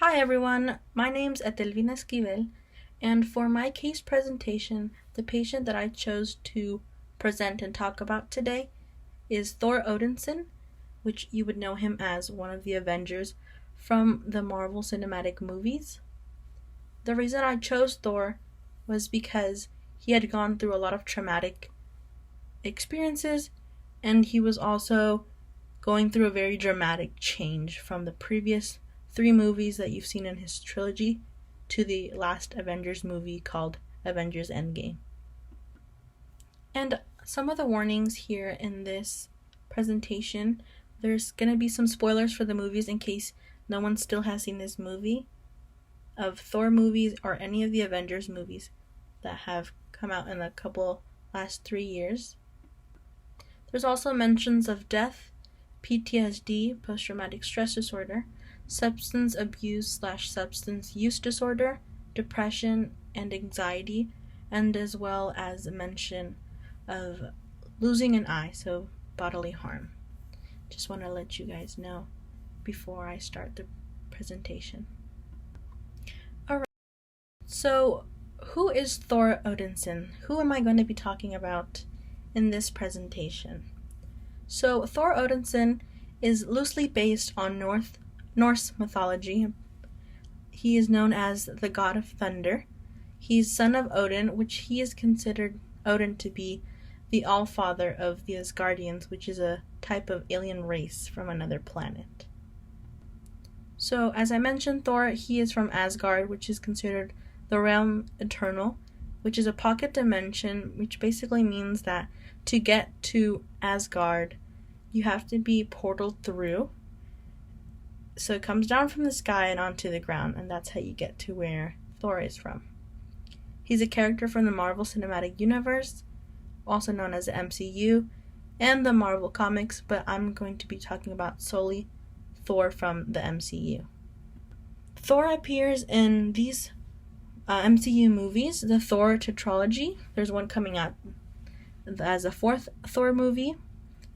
Hi everyone, my name's Etelvina Esquivel, and for my case presentation, the patient that I chose to present and talk about today is Thor Odinson, which you would know him as one of the Avengers from the Marvel Cinematic movies. The reason I chose Thor was because he had gone through a lot of traumatic experiences, and he was also going through a very dramatic change from the previous three movies that you've seen in his trilogy to the last Avengers movie called Avengers Endgame. And some of the warnings here in this presentation, there's going to be some spoilers for the movies in case no one still has seen this movie, of Thor movies or any of the Avengers movies that have come out in the last 3 years. There's also mentions of death, PTSD, post-traumatic stress disorder, substance abuse/substance use disorder, depression and anxiety, and as well as a mention of losing an eye, so bodily harm. Just want to let you guys know before I start the presentation. Alright, so who is Thor Odinson? Who am I going to be talking about in this presentation? So Thor Odinson is loosely based on Norse mythology. He is known as the god of thunder. He's son of Odin, which he is considered Odin to be the all-father of the Asgardians, which is a type of alien race from another planet. So, as I mentioned, Thor, he is from Asgard, which is considered the realm eternal, which is a pocket dimension, which basically means that to get to Asgard, you have to be portaled through. So it comes down from the sky and onto the ground, and that's how you get to where Thor is from. He's a character from the Marvel Cinematic Universe, also known as the MCU, and the Marvel Comics, but I'm going to be talking about solely Thor from the MCU. Thor appears in these MCU movies, the Thor tetralogy. There's one coming out as a fourth Thor movie,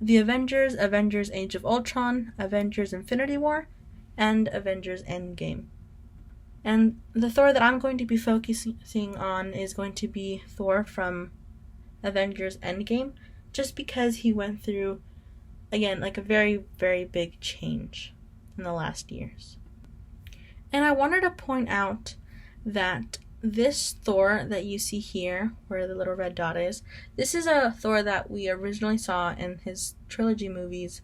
the Avengers, Avengers Age of Ultron, Avengers Infinity War, and Avengers Endgame. And the Thor that I'm going to be focusing on is going to be Thor from Avengers Endgame, just because he went through, again, like a very, very big change in the last years. And I wanted to point out that this Thor that you see here, where the little red dot is, this is a Thor that we originally saw in his trilogy movies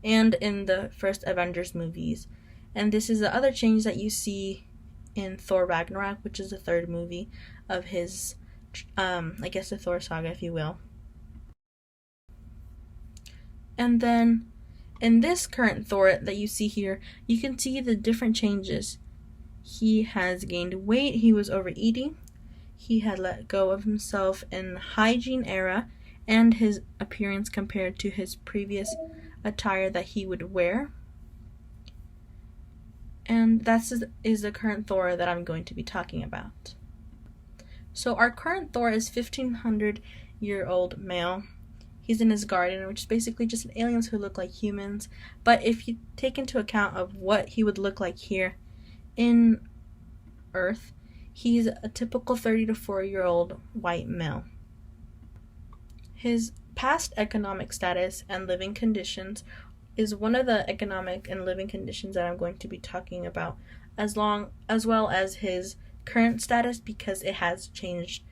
and in the first Avengers movies. And this is the other change that you see in Thor Ragnarok, which is the third movie of his, the Thor saga, if you will. And then in this current Thor that you see here, you can see the different changes. He has gained weight, he was overeating, he had let go of himself in the hygiene era and his appearance compared to his previous attire that he would wear. And that is the current Thor that I'm going to be talking about. So our current Thor is 1500-year-old male. He's in his garden, which is basically just aliens who look like humans. But if you take into account of what he would look like here in Earth, he's a typical 30 to 40-year-old white male. His past economic status and living conditions is one of the economic and living conditions that I'm going to be talking about, as well as his current status, because it has changed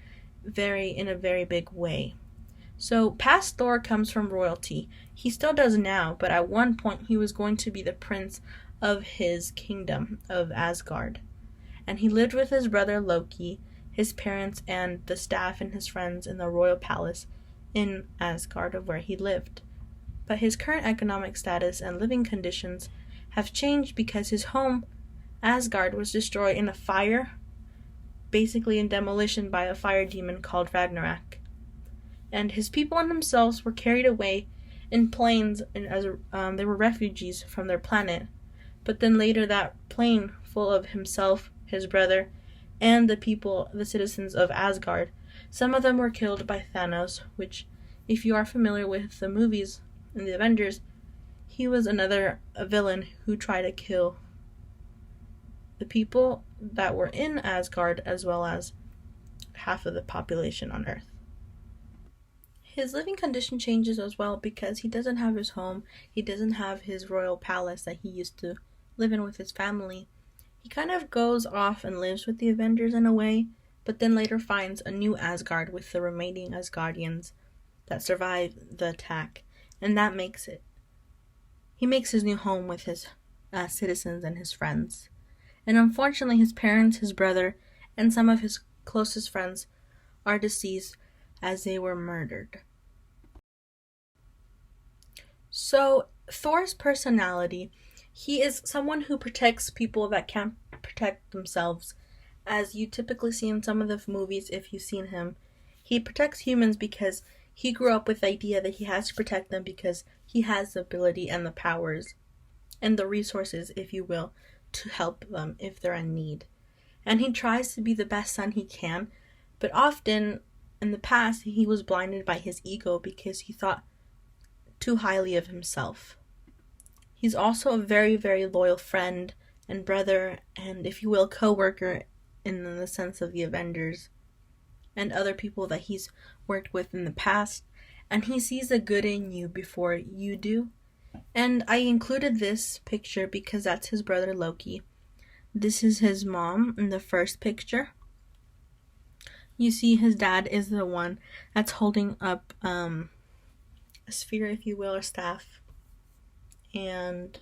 in a very big way. So past Thor comes from royalty. He still does now, but at one point he was going to be the prince of his kingdom of Asgard. And he lived with his brother Loki, his parents, and the staff and his friends in the royal palace in Asgard, of where he lived. But his current economic status and living conditions have changed because his home, Asgard, was destroyed in a fire, basically in demolition by a fire demon called Ragnarok. And his people and themselves were carried away in planes as they were refugees from their planet. But then later that plane full of himself, his brother, and the citizens of Asgard, some of them were killed by Thanos, which, if you are familiar with the movies in the Avengers, he was a villain who tried to kill the people that were in Asgard as well as half of the population on Earth. His living condition changes as well because he doesn't have his home, he doesn't have his royal palace that he used to live in with his family. He kind of goes off and lives with the Avengers in a way, but then later finds a new Asgard with the remaining Asgardians that survive the attack, and that makes it. He makes his new home with his citizens and his friends. And unfortunately, his parents, his brother, and some of his closest friends are deceased as they were murdered. So, Thor's personality, he is someone who protects people that can't protect themselves, as you typically see in some of the movies if you've seen him. He protects humans because he grew up with the idea that he has to protect them because he has the ability and the powers and the resources, if you will, to help them if they're in need. And he tries to be the best son he can, but often in the past he was blinded by his ego because he thought too highly of himself. He's also a very, very loyal friend and brother and, if you will, co-worker in the sense of the Avengers and other people that he's worked with in the past, and he sees the good in you before you do. And I included this picture because that's his brother Loki. This is his mom in the first picture. You see his dad is the one that's holding up a sphere, if you will, or staff. And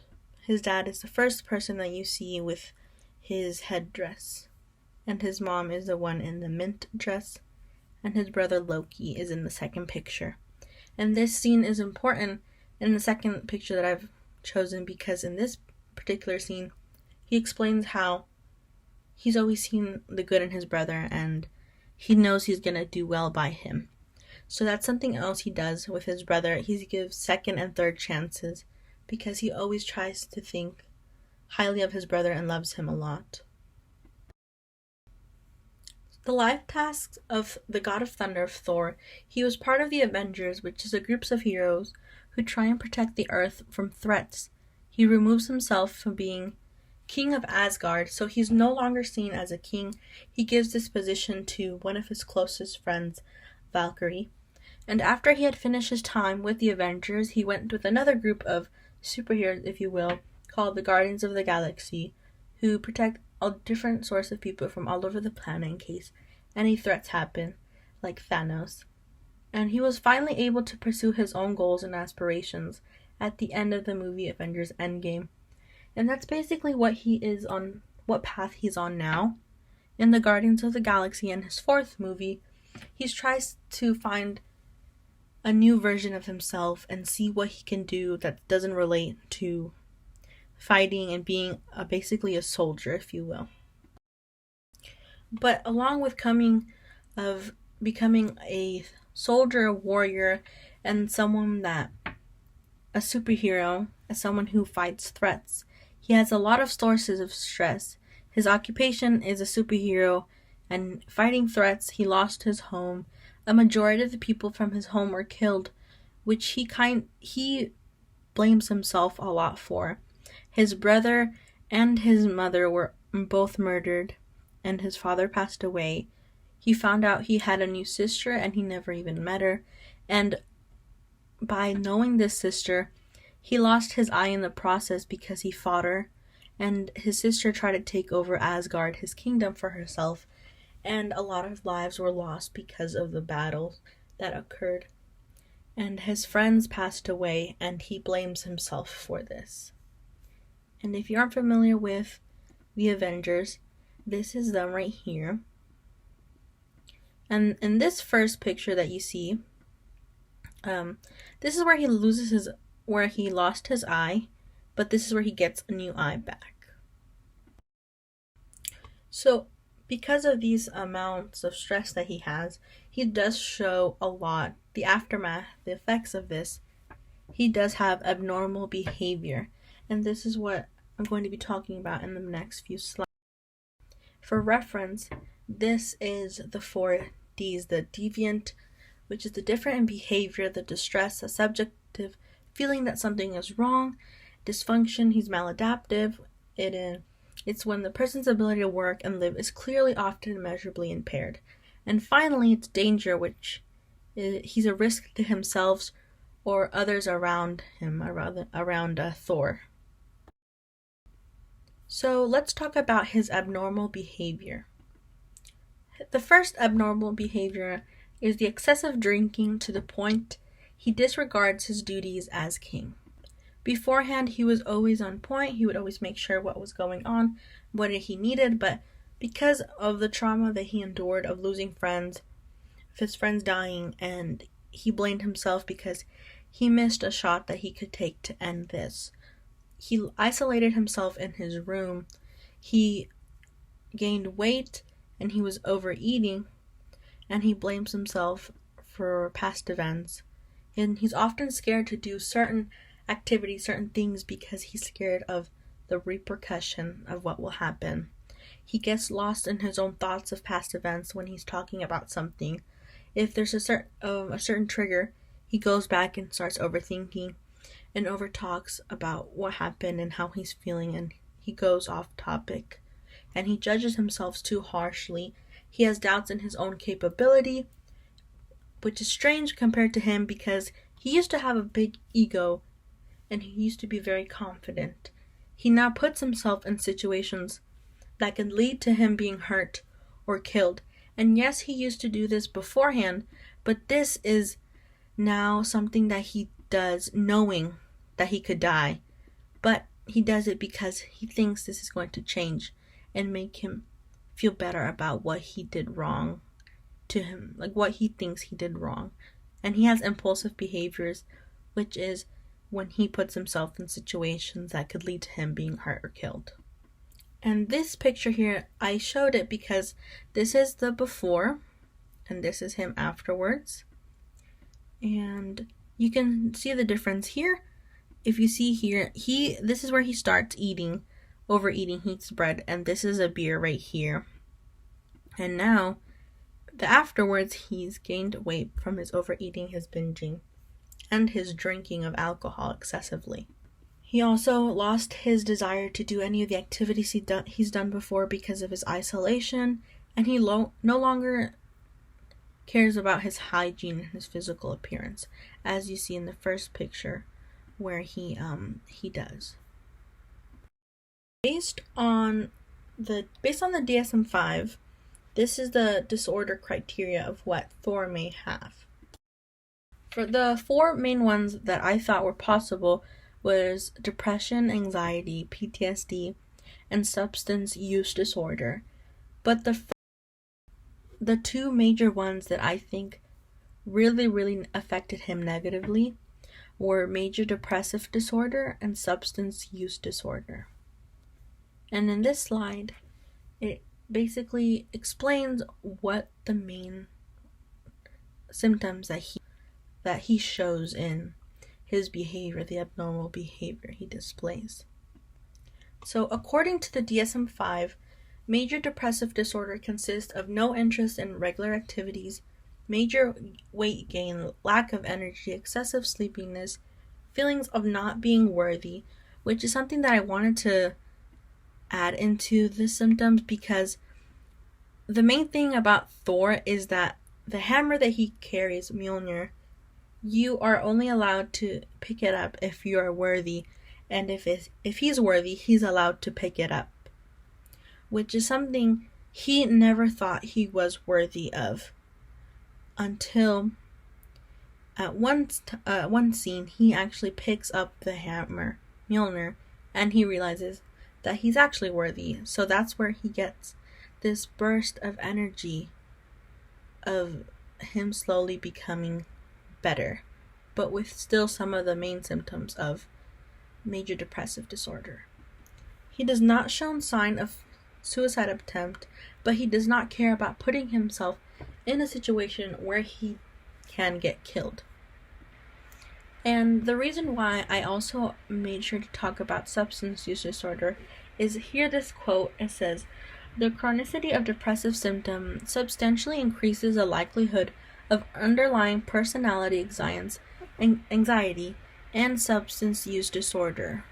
his dad is the first person that you see with his headdress. And his mom is the one in the mint dress. And his brother Loki is in the second picture. And this scene is important in the second picture that I've chosen because in this particular scene, he explains how he's always seen the good in his brother and he knows he's going to do well by him. So that's something else he does with his brother. He gives second and third chances because he always tries to think highly of his brother and loves him a lot. The life tasks of the God of Thunder of Thor, he was part of the Avengers, which is a group of heroes who try and protect the Earth from threats. He removes himself from being king of Asgard, so he's no longer seen as a king. He gives this position to one of his closest friends, Valkyrie. And after he had finished his time with the Avengers, he went with another group of superheroes, if you will, called the Guardians of the Galaxy, who protect a different source of people from all over the planet in case any threats happen, like Thanos. And he was finally able to pursue his own goals and aspirations at the end of the movie Avengers Endgame. And that's basically what path he's on now. In the Guardians of the Galaxy in his fourth movie, he tries to find a new version of himself and see what he can do that doesn't relate to fighting and being basically a soldier, if you will. But along with becoming a soldier, a warrior, and a superhero, as someone who fights threats, he has a lot of sources of stress. His occupation is a superhero, and fighting threats, he lost his home. A majority of the people from his home were killed, which he blames himself a lot for. His brother and his mother were both murdered, and his father passed away. He found out he had a new sister, and he never even met her. And by knowing this sister, he lost his eye in the process because he fought her. And his sister tried to take over Asgard, his kingdom, for herself. And a lot of lives were lost because of the battles that occurred. And his friends passed away, and he blames himself for this. And if you aren't familiar with the Avengers, this is them right here. And in this first picture that you see, this is where he lost his eye, but this is where he gets a new eye back. So, because of these amounts of stress that he has, he does show a lot, the aftermath, the effects of this. He does have abnormal behavior, and this is what I'm going to be talking about in the next few slides. For reference, this is the 4 Ds, the deviant, which is the different in behavior, the distress, the subjective feeling that something is wrong, dysfunction, he's maladaptive, It's when the person's ability to work and live is clearly often immeasurably impaired. And finally, it's danger, which he's a risk to himself or others around him, around Thor. So let's talk about his abnormal behavior. The first abnormal behavior is the excessive drinking to the point he disregards his duties as king. Beforehand, he was always on point. He would always make sure what was going on, what he needed, but because of the trauma that he endured of losing friends, of his friends dying, and he blamed himself because he missed a shot that he could take to end this. He isolated himself in his room. He gained weight and he was overeating, and he blames himself for past events. And he's often scared to do certain activities, certain things, because he's scared of the repercussion of what will happen. He gets lost in his own thoughts of past events when he's talking about something. If there's a certain trigger, he goes back and starts overthinking and overtalks about what happened and how he's feeling, and he goes off topic. And he judges himself too harshly. He has doubts in his own capability, which is strange compared to him because he used to have a big ego and he used to be very confident. He now puts himself in situations that could lead to him being hurt or killed. And yes, he used to do this beforehand, but this is now something that he does knowing that he could die. But he does it because he thinks this is going to change and make him feel better about what he did wrong to him, like what he thinks he did wrong. And he has impulsive behaviors, which is when he puts himself in situations that could lead to him being hurt or killed. And this picture here, I showed it because this is the before and this is him afterwards. And you can see the difference here. If you see here, this is where he starts overeating, he eats bread, and this is a beer right here. And now, the afterwards, he's gained weight from his overeating, his binging, and his drinking of alcohol excessively. He also lost his desire to do any of the activities he's done before because of his isolation, and he no longer cares about his hygiene and his physical appearance, as you see in the first picture where he does. Based on the DSM-5, this is the disorder criteria of what Thor may have. For the 4 main ones that I thought were possible was depression, anxiety, PTSD, and substance use disorder. But the 2 major ones that I think really affected him negatively were major depressive disorder and substance use disorder. And in this slide, it basically explains what the main symptoms that he shows in his behavior, the abnormal behavior he displays. So according to the DSM-5, major depressive disorder consists of no interest in regular activities, major weight gain, lack of energy, excessive sleepiness, feelings of not being worthy, which is something that I wanted to add into the symptoms because the main thing about Thor is that the hammer that he carries, Mjolnir, you are only allowed to pick it up if you are worthy, and if he's worthy, he's allowed to pick it up, which is something he never thought he was worthy of until at one scene he actually picks up the hammer, Mjolnir, and he realizes that he's actually worthy. So that's where he gets this burst of energy of him slowly becoming better, but with still some of the main symptoms of major depressive disorder. He does not show sign of suicide attempt, but he does not care about putting himself in a situation where he can get killed. And the reason why I also made sure to talk about substance use disorder is here this quote. It says, "The chronicity of depressive symptoms substantially increases the likelihood of underlying personality anxiety and substance use disorder."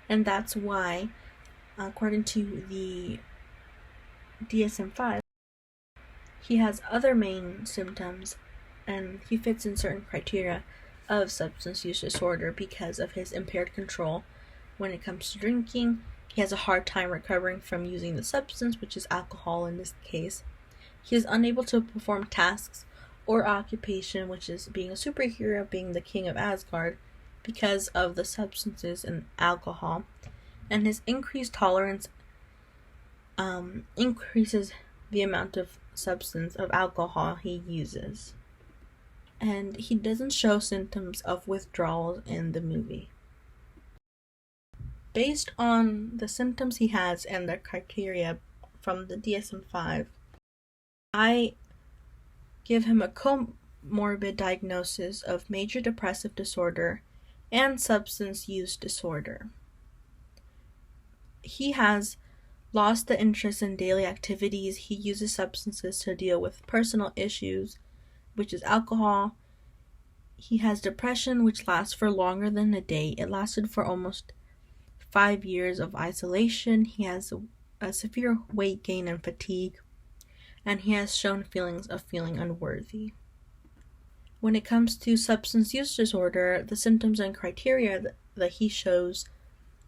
And that's why according to the DSM-5, he has other main symptoms, and he fits in certain criteria of substance use disorder because of his impaired control when it comes to drinking. He has a hard time recovering from using the substance, which is alcohol in this case. He is unable to perform tasks or occupation, which is being a superhero, being the king of Asgard, because of the substances and alcohol. And his increased tolerance increases the amount of substance of alcohol he uses. And he doesn't show symptoms of withdrawal in the movie. Based on the symptoms he has and the criteria from the DSM-5, I give him a comorbid diagnosis of major depressive disorder and substance use disorder. He has lost the interest in daily activities. He uses substances to deal with personal issues, which is alcohol. He has depression, which lasts for longer than a day. It lasted for almost 5 years of isolation. He has a severe weight gain and fatigue, and he has shown feelings of feeling unworthy. When it comes to substance use disorder, the symptoms and criteria that he shows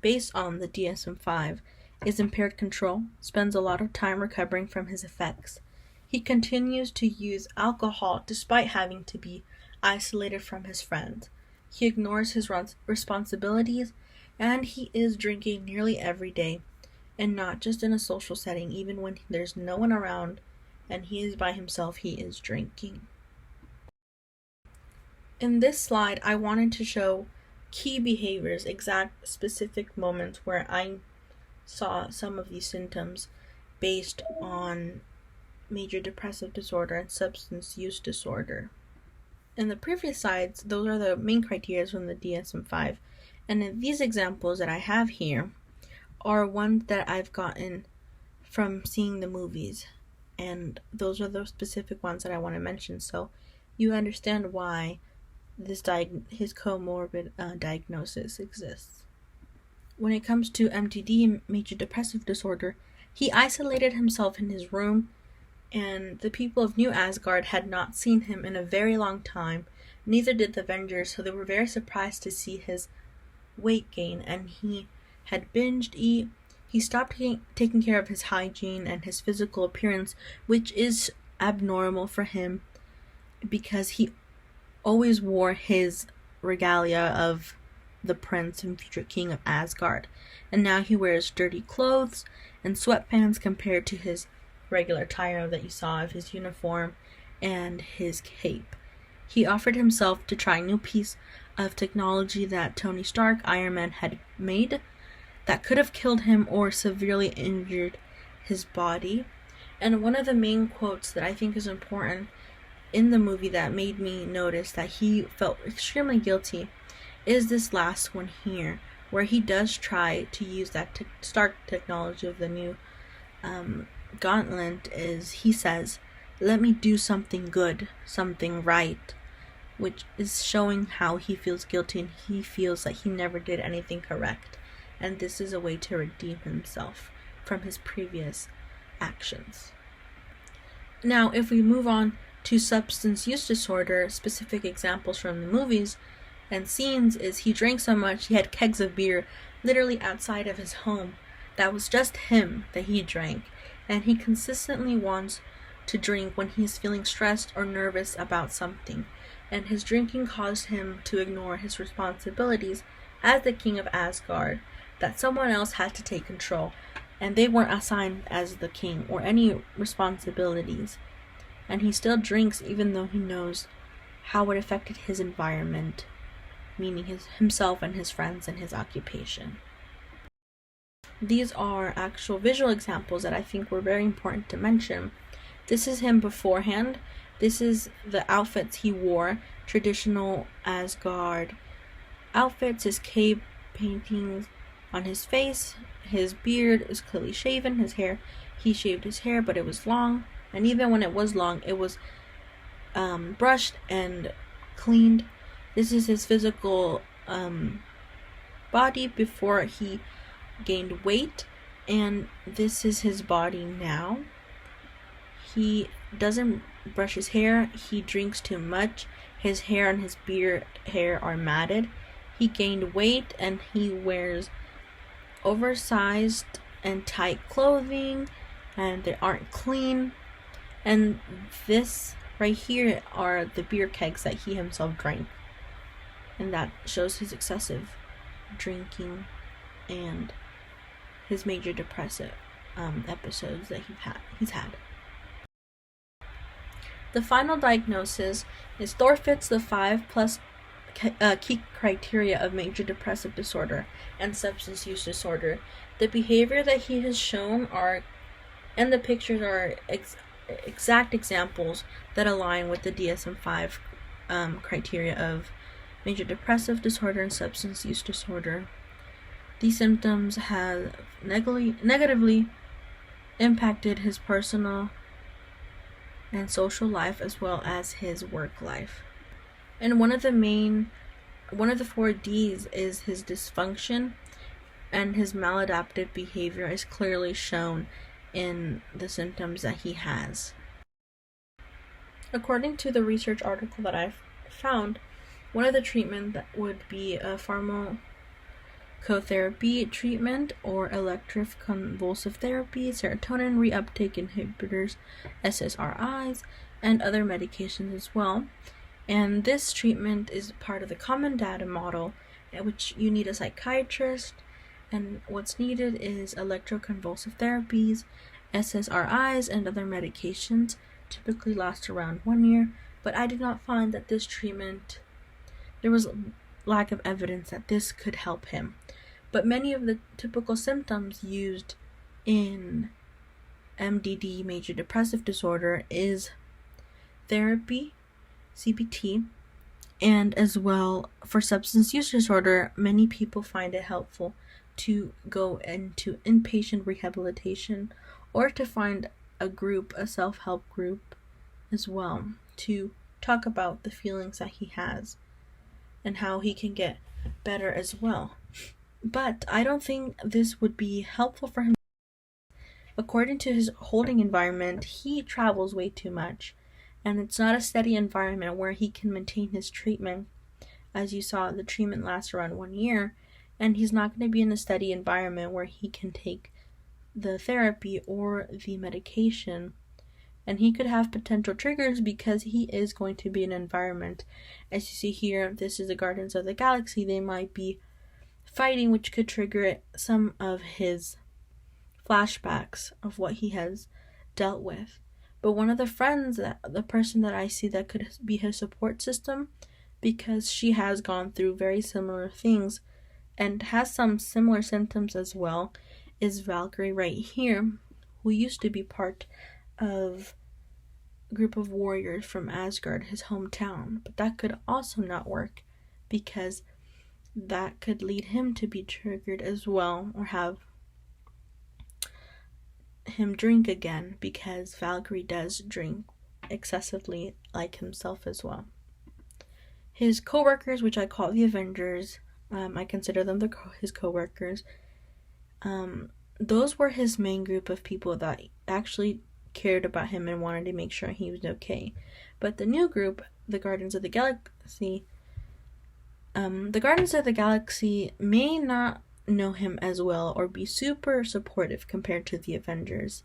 based on the DSM-5 is impaired control, spends a lot of time recovering from his effects. He continues to use alcohol despite having to be isolated from his friends. He ignores his responsibilities, and he is drinking nearly every day, and not just in a social setting. Even when there's no one around and he is by himself, he is drinking. In this slide, I wanted to show key behaviors, exact specific moments where I saw some of these symptoms based on major depressive disorder and substance use disorder. In the previous slides, those are the main criteria from the DSM-5, and in these examples that I have here are ones that I've gotten from seeing the movies, and those are the specific ones that I want to mention, so you understand why his comorbid diagnosis exists. When it comes to MDD, major depressive disorder, he isolated himself in his room, and the people of New Asgard had not seen him in a very long time. Neither did the Avengers, so they were very surprised to see his weight gain, and he had binged eat. He stopped taking care of his hygiene and his physical appearance, which is abnormal for him because he always wore his regalia of the prince and future king of Asgard, and now he wears dirty clothes and sweatpants compared to his regular attire that you saw of his uniform and his cape. He offered himself to try a new piece of technology that Tony Stark, Iron Man, had made that could have killed him or severely injured his body. And one of the main quotes that I think is important in the movie that made me notice that he felt extremely guilty is this last one here, where he does try to use that Stark technology of the new gauntlet. He says, "Let me do something good, something right," which is showing how he feels guilty and he feels that he never did anything correct, and this is a way to redeem himself from his previous actions. Now, if we move on to substance use disorder, specific examples from the movies and scenes is he drank so much he had kegs of beer literally outside of his home. That was just him that he drank, and he consistently wants to drink when he is feeling stressed or nervous about something, and his drinking caused him to ignore his responsibilities as the king of Asgard, that someone else had to take control, and they weren't assigned as the king or any responsibilities. And he still drinks even though he knows how it affected his environment, meaning himself and his friends and his occupation. These are actual visual examples that I think were very important to mention. This is him beforehand. This is the outfits he wore, traditional Asgard outfits, his cape, paintings on his face. His beard is clearly shaven, his hair, he shaved his hair, but it was long. And even when it was long, it was brushed and cleaned. This is his physical body before he gained weight. And this is his body now. He doesn't brush his hair, he drinks too much, his hair and his beard hair are matted, he gained weight, and he wears oversized and tight clothing, and they aren't clean. And this right here are the beer kegs that he himself drank, and that shows his excessive drinking and his major depressive episodes that he's had. The final diagnosis is Thor fits the 5+ key criteria of major depressive disorder and substance use disorder. The behavior that he has shown and the pictures are exact examples that align with the DSM-5 criteria of major depressive disorder and substance use disorder. These symptoms have negatively impacted his personal and social life as well as his work life. And one of the 4 Ds is his dysfunction, and his maladaptive behavior is clearly shown in the symptoms that he has. According to the research article that I've found, one of the treatment that would be a pharmacotherapy treatment or electroconvulsive therapy, serotonin reuptake inhibitors, SSRIs, and other medications as well. And this treatment is part of the common data model, in which you need a psychiatrist, and what's needed is electroconvulsive therapies, SSRIs, and other medications. Typically last around 1 year, but I did not find that this treatment, there was lack of evidence that this could help him. But many of the typical symptoms used in MDD, major depressive disorder, is therapy, CBT, and as well for substance use disorder, many people find it helpful to go into inpatient rehabilitation or to find a group, a self-help group as well, to talk about the feelings that he has and how he can get better as well. But I don't think this would be helpful for him. According to his holding environment, he travels way too much, and it's not a steady environment where he can maintain his treatment. As you saw, the treatment lasts around 1 year, and he's not going to be in a steady environment where he can take the therapy or the medication, and he could have potential triggers because he is going to be in an environment. As you see here, this is the Guardians of the Galaxy. They might be fighting, which could trigger some of his flashbacks of what he has dealt with. But one of the person that I see that could be his support system, because she has gone through very similar things and has some similar symptoms as well, is Valkyrie right here, who used to be part of a group of warriors from Asgard, his hometown. But that could also not work, because that could lead him to be triggered as well, or have him drink again, because Valkyrie does drink excessively like himself as well. His co-workers, which I call the Avengers, I consider them his co-workers, those were his main group of people that actually cared about him and wanted to make sure he was okay. But the new group, the Guardians of the Galaxy, may not know him as well or be super supportive compared to the Avengers.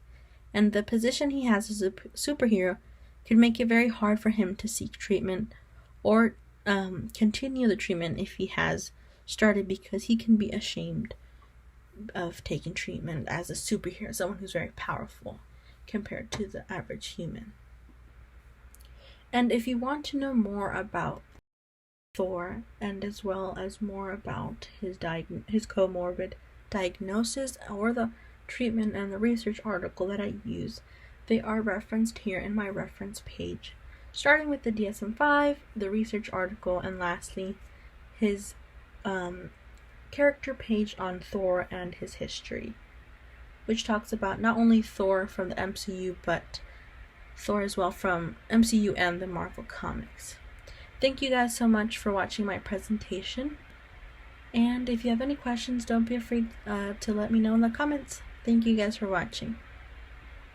And the position he has as a superhero could make it very hard for him to seek treatment or continue the treatment if he has started, because he can be ashamed of taking treatment as a superhero, someone who's very powerful compared to the average human. And if you want to know more about Thor, and as well as more about his comorbid diagnosis or the treatment and the research article that I use, they are referenced here in my reference page, starting with the DSM-5, the research article, and lastly his character page on Thor and his history, which talks about not only Thor from the MCU, but Thor as well from MCU and the Marvel Comics. Thank you guys so much for watching my presentation, and if you have any questions, don't be afraid to let me know in the comments. Thank you guys for watching.